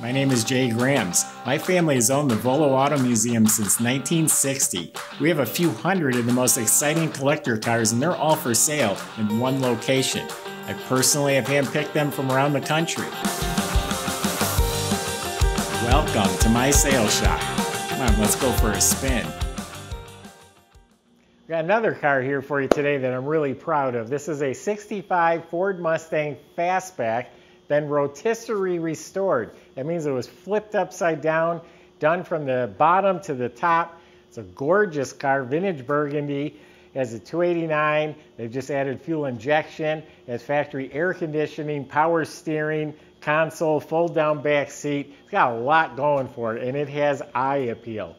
My name is Jay Grams. My family has owned the Volo Auto Museum since 1960. We have a few hundred of the most exciting collector cars, and they're all for sale in one location. I personally have handpicked them from around the country. Welcome to my sales shop. Come on, let's go for a spin. Got another car here for you today that I'm really proud of. This is a 65 Ford Mustang Fastback, been rotisserie restored. That means it was flipped upside down, done from the bottom to the top. It's a gorgeous car, vintage burgundy. It has a 289. They've just added fuel injection. It has factory air conditioning, power steering, console, fold down back seat. It's got a lot going for it, and it has eye appeal.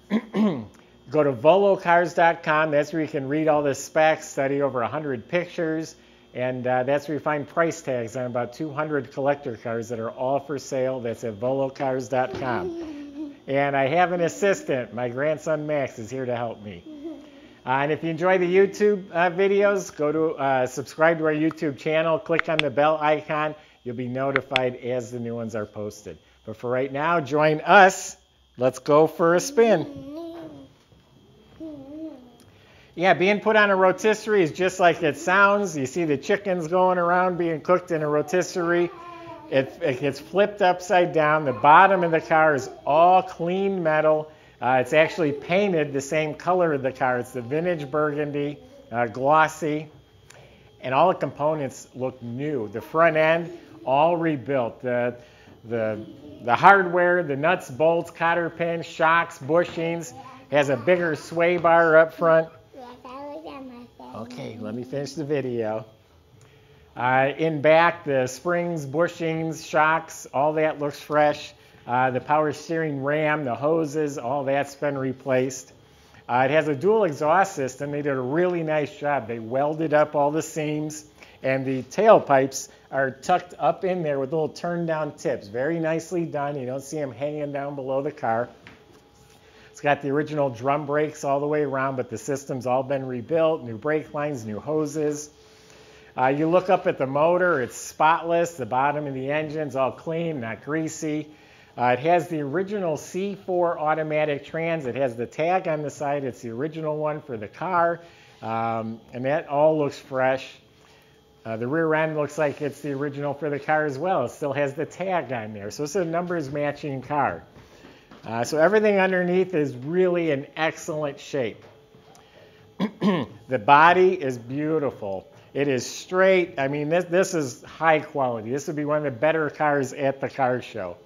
Go to volocars.com. That's where you can read all the specs, study over 100 pictures, and that's where you find price tags on about 200 collector cars that are all for sale. That's at volocars.com. And I have an assistant. My grandson Max is here to help me. And if you enjoy the YouTube videos, go to subscribe to our YouTube channel, click on the bell icon. You'll be notified as the new ones are posted. But for right now, join us. Let's go for a spin. Yeah, being put on a rotisserie is just like it sounds. You see the chickens going around being cooked in a rotisserie. It gets flipped upside down. The bottom of the car is all clean metal. It's actually painted the same color of the car. It's the vintage burgundy, glossy. And all the components look new. The front end, all rebuilt. The hardware, the nuts, bolts, cotter pins, shocks, bushings. Has a bigger sway bar up front. Okay, let me finish the video. In back, the springs, bushings, shocks, all that looks fresh. The power steering ram, the hoses, all that's been replaced. It has a dual exhaust system. They did a really nice job. They welded up all the seams, and the tailpipes are tucked up in there with little turn-down tips. Very nicely done. You don't see them hanging down below the car. It's got the original drum brakes all the way around, but the system's all been rebuilt, new brake lines, new hoses. You look up at the motor, it's spotless. The bottom of the engine's all clean, not greasy. It has the original C4 automatic trans. It has the tag on the side. It's the original one for the car, and that all looks fresh. The rear end looks like it's the original for the car as well. It still has the tag on there, so it's a numbers matching car. So everything underneath is really in excellent shape. The body is beautiful. It is straight. I mean, this is high quality. This would be one of the better cars at the car show.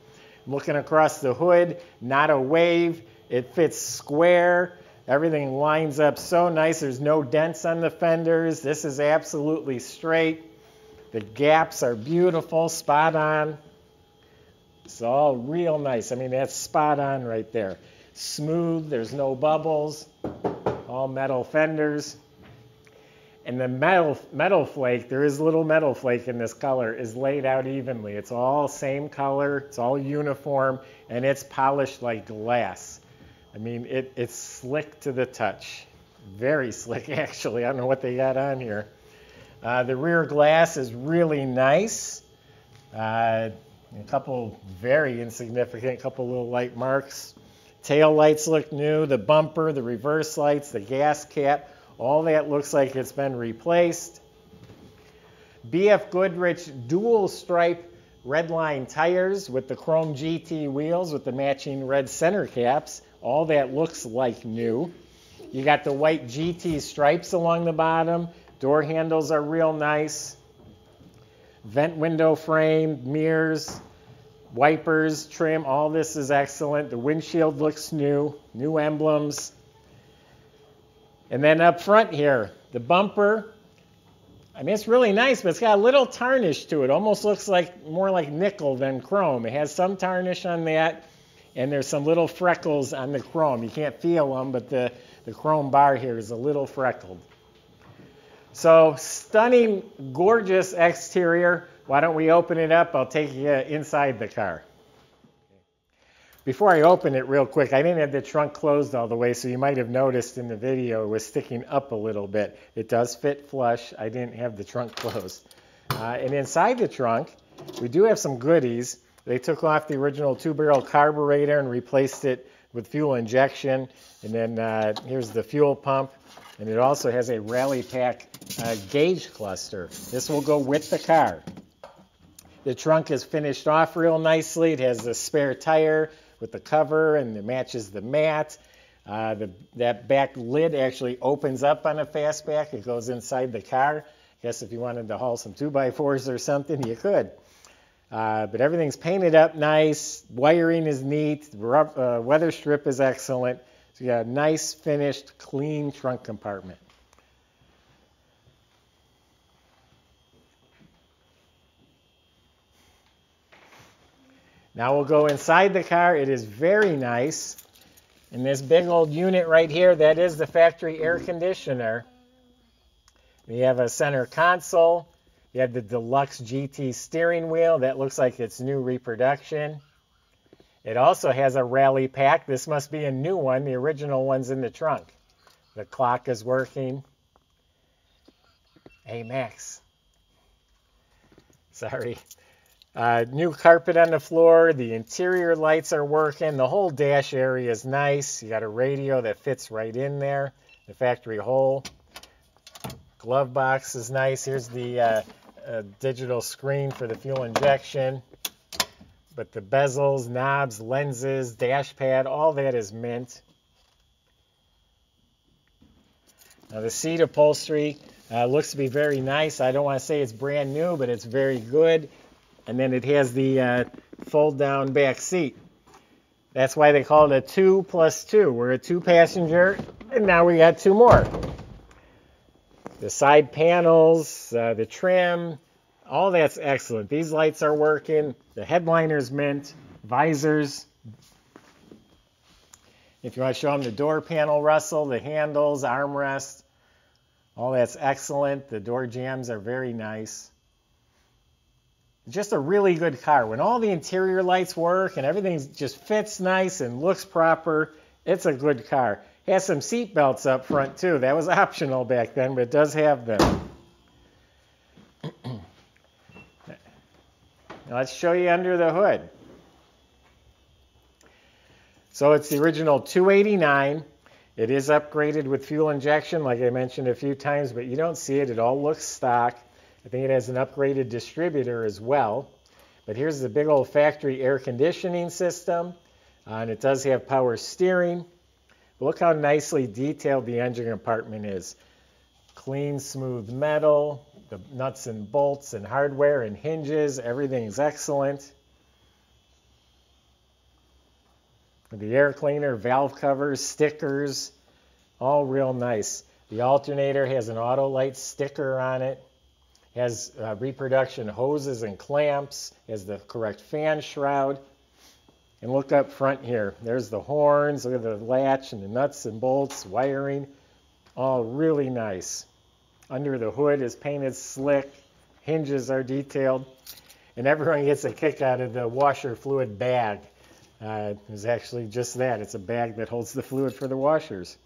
Looking across the hood, not a wave. It fits square. Everything lines up so nice. There's no dents on the fenders. This is absolutely straight. The gaps are beautiful, spot on. It's all real nice. I mean, that's spot on right there. Smooth, there's no bubbles, all metal fenders. And the metal flake, there is a little metal flake in this color, is laid out evenly. It's all same color, it's all uniform, and it's polished like glass. I mean, it's slick to the touch. Very slick, actually. I don't know what they got on here. The rear glass is really nice. A couple very insignificant, couple little light marks. Tail lights look new. The bumper, the reverse lights, the gas cap, all that looks like it's been replaced. BF Goodrich dual stripe redline tires with the chrome GT wheels with the matching red center caps. All that looks like new. You got the white GT stripes along the bottom. Door handles are real nice. Vent window frame, mirrors, wipers, trim, all this is excellent. The windshield looks new, new emblems. And then up front here, the bumper, I mean, it's really nice, but it's got a little tarnish to it. Almost looks like more like nickel than chrome. It has some tarnish on that, and there's some little freckles on the chrome. You can't feel them, but the chrome bar here is a little freckled. So stunning, gorgeous exterior. Why don't we open it up? I'll take you inside the car. Before I open it real quick, I didn't have the trunk closed all the way, so you might have noticed in the video it was sticking up a little bit. It does fit flush. I didn't have the trunk closed. And inside the trunk, we do have some goodies. They took off the original 2-barrel carburetor and replaced it with fuel injection. And then here's the fuel pump. And it also has a Rally Pac gauge cluster. This will go with the car. The trunk is finished off real nicely. It has a spare tire with the cover, and it matches the mat. That back lid actually opens up on a Fastback. It goes inside the car. I guess if you wanted to haul some 2x4s or something, you could. But everything's painted up nice. Wiring is neat. Weather strip is excellent. So you got a nice, finished, clean trunk compartment. Now we'll go inside the car. It is very nice. In this big old unit right here, that is the factory air conditioner. You have a center console. You have the deluxe GT steering wheel. That looks like it's new reproduction. It also has a Rally Pac. This must be a new one. The original one's in the trunk. The clock is working. Hey, Max. Sorry. New carpet on the floor. The interior lights are working. The whole dash area is nice. You got a radio that fits right in there. The factory hole. Glove box is nice. Here's the digital screen for the fuel injection. But the bezels, knobs, lenses, dash pad, all that is mint. Now the seat upholstery looks to be very nice. I don't want to say it's brand new, but it's very good. And then it has the fold-down back seat. That's why they call it a 2+2. We're a 2-passenger, and now we got 2 more. The side panels, the trim, all that's excellent. These lights are working. The headliner's mint, visors. If you want to show them the door panel rustle, the handles, armrest, all that's excellent. The door jambs are very nice. Just a really good car. When all the interior lights work and everything just fits nice and looks proper, it's a good car. It has some seat belts up front too. That was optional back then, but it does have them. Now let's show you under the hood. So it's the original 289. It is upgraded with fuel injection, like I mentioned a few times, but you don't see it. It all looks stock. I think it has an upgraded distributor as well. But here's the big old factory air conditioning system. And it does have power steering. Look how nicely detailed the engine compartment is. Clean, smooth metal, the nuts and bolts and hardware and hinges, everything's excellent. The air cleaner, valve covers, stickers, all real nice. The alternator has an auto light sticker on it. Has reproduction hoses and clamps, has the correct fan shroud. And look up front here. There's the horns, look at the latch and the nuts and bolts, wiring, all really nice. Under the hood is painted slick, hinges are detailed, and everyone gets a kick out of the washer fluid bag. It's actually just that. It's a bag that holds the fluid for the washers.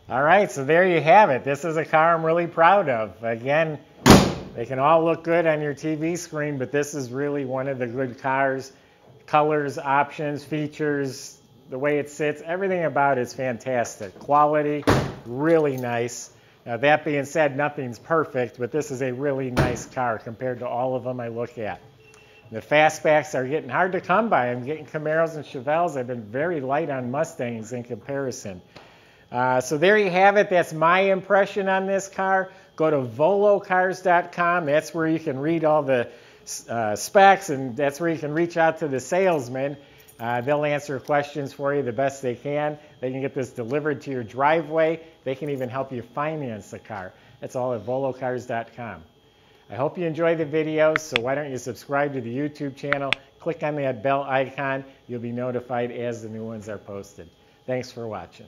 All right, so there you have it. This is a car I'm really proud of. Again, they can all look good on your TV screen, but this is really one of the good cars. Colors, options, features, the way it sits, everything about it's fantastic. Quality, really nice. Now, that being said, nothing's perfect, but this is a really nice car compared to all of them I look at. The Fastbacks are getting hard to come by. I'm getting Camaros and Chevelles. I've been very light on Mustangs in comparison. So there you have it. That's my impression on this car. Go to volocars.com. That's where you can read all the specs, and that's where you can reach out to the salesman. They'll answer questions for you the best they can. They can get this delivered to your driveway. They can even help you finance the car. That's all at volocars.com. I hope you enjoy the videos, so why don't you subscribe to the YouTube channel, click on that bell icon, you'll be notified as the new ones are posted. Thanks for watching.